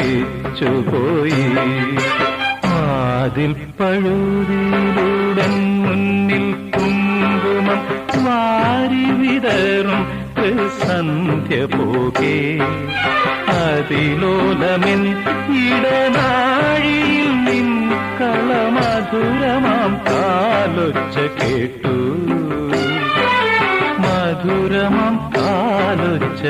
ലയിച്ചുപോയി. വാതിൽ പഴുതിയിലൂടൻ മുന്നിൽ കുങ്കുമം വാരി വിതറും സന്ധ്യ പോകെ അതിലോലമെൻ ഇടനാഴിയിൽ നിൻ കളമധുരമാം കാലൊച്ച കേട്ടു. മധുരമാം കാലൊച്ച